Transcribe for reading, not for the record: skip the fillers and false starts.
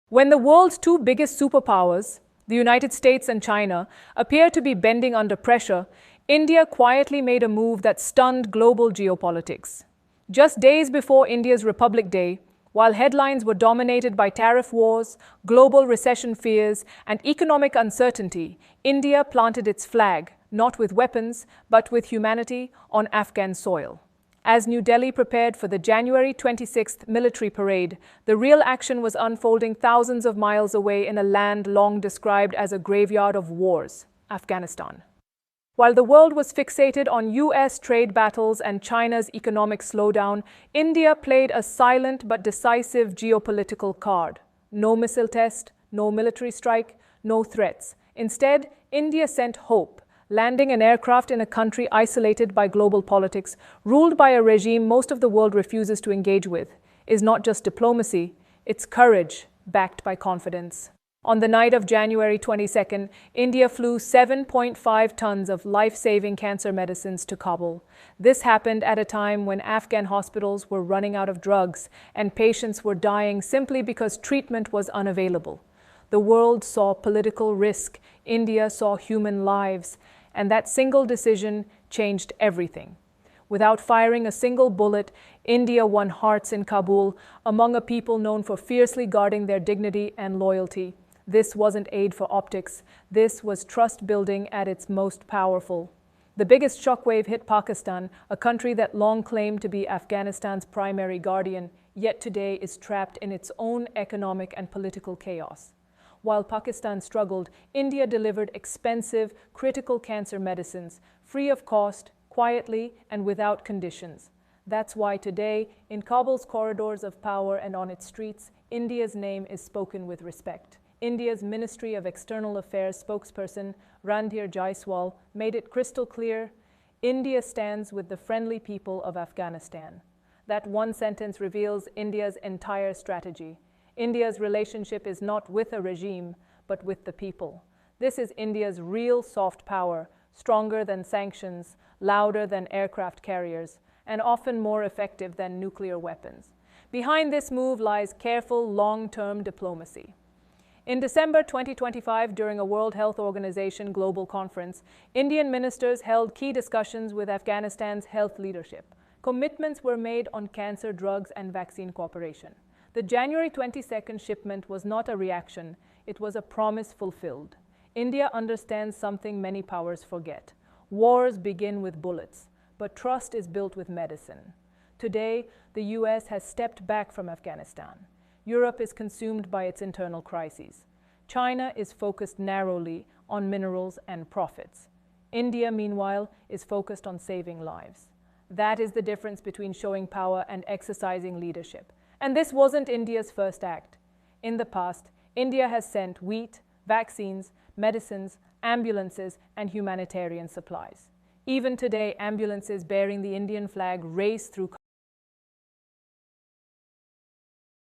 When the world's two biggest superpowers, the United States and China, appear to be bending under pressure, India quietly made a move that stunned global geopolitics. Just days before India's Republic Day, while headlines were dominated by tariff wars, global recession fears, and economic uncertainty, India planted its flag, not with weapons, but with humanity, on Afghan soil. As New Delhi prepared for the January 26th military parade, the real action was unfolding thousands of miles away in a land long described as a graveyard of wars, Afghanistan. While the world was fixated on US trade battles and China's economic slowdown, India played a silent but decisive geopolitical card. No missile test, no military strike, no threats. Instead, India sent hope. Landing an aircraft in a country isolated by global politics, ruled by a regime most of the world refuses to engage with, is not just diplomacy, it's courage backed by confidence. On the night of January 22nd, India flew 7.5 tons of life-saving cancer medicines to Kabul. This happened at a time when Afghan hospitals were running out of drugs and patients were dying simply because treatment was unavailable. The world saw political risk, India saw human lives, and that single decision changed everything. Without firing a single bullet, India won hearts in Kabul, among a people known for fiercely guarding their dignity and loyalty. This wasn't aid for optics, this was trust building at its most powerful. The biggest shockwave hit Pakistan, a country that long claimed to be Afghanistan's primary guardian, yet today is trapped in its own economic and political chaos. While Pakistan struggled, India delivered expensive, critical cancer medicines, free of cost, quietly, and without conditions. That's why today, in Kabul's corridors of power and on its streets, India's name is spoken with respect. India's Ministry of External Affairs spokesperson, Randhir Jaiswal, made it crystal clear, India stands with the friendly people of Afghanistan. That one sentence reveals India's entire strategy. India's relationship is not with a regime, but with the people. This is India's real soft power, stronger than sanctions, louder than aircraft carriers, and often more effective than nuclear weapons. Behind this move lies careful, long-term diplomacy. In December 2025, during a World Health Organization global conference, Indian ministers held key discussions with Afghanistan's health leadership. Commitments were made on cancer drugs and vaccine cooperation. The January 22nd shipment was not a reaction, it was a promise fulfilled. India understands something many powers forget. Wars begin with bullets, but trust is built with medicine. Today, the US has stepped back from Afghanistan. Europe is consumed by its internal crises. China is focused narrowly on minerals and profits. India, meanwhile, is focused on saving lives. That is the difference between showing power and exercising leadership. And this wasn't India's first act. In the past, India has sent wheat, vaccines, medicines, ambulances, and humanitarian supplies. Even today, ambulances bearing the Indian flag race through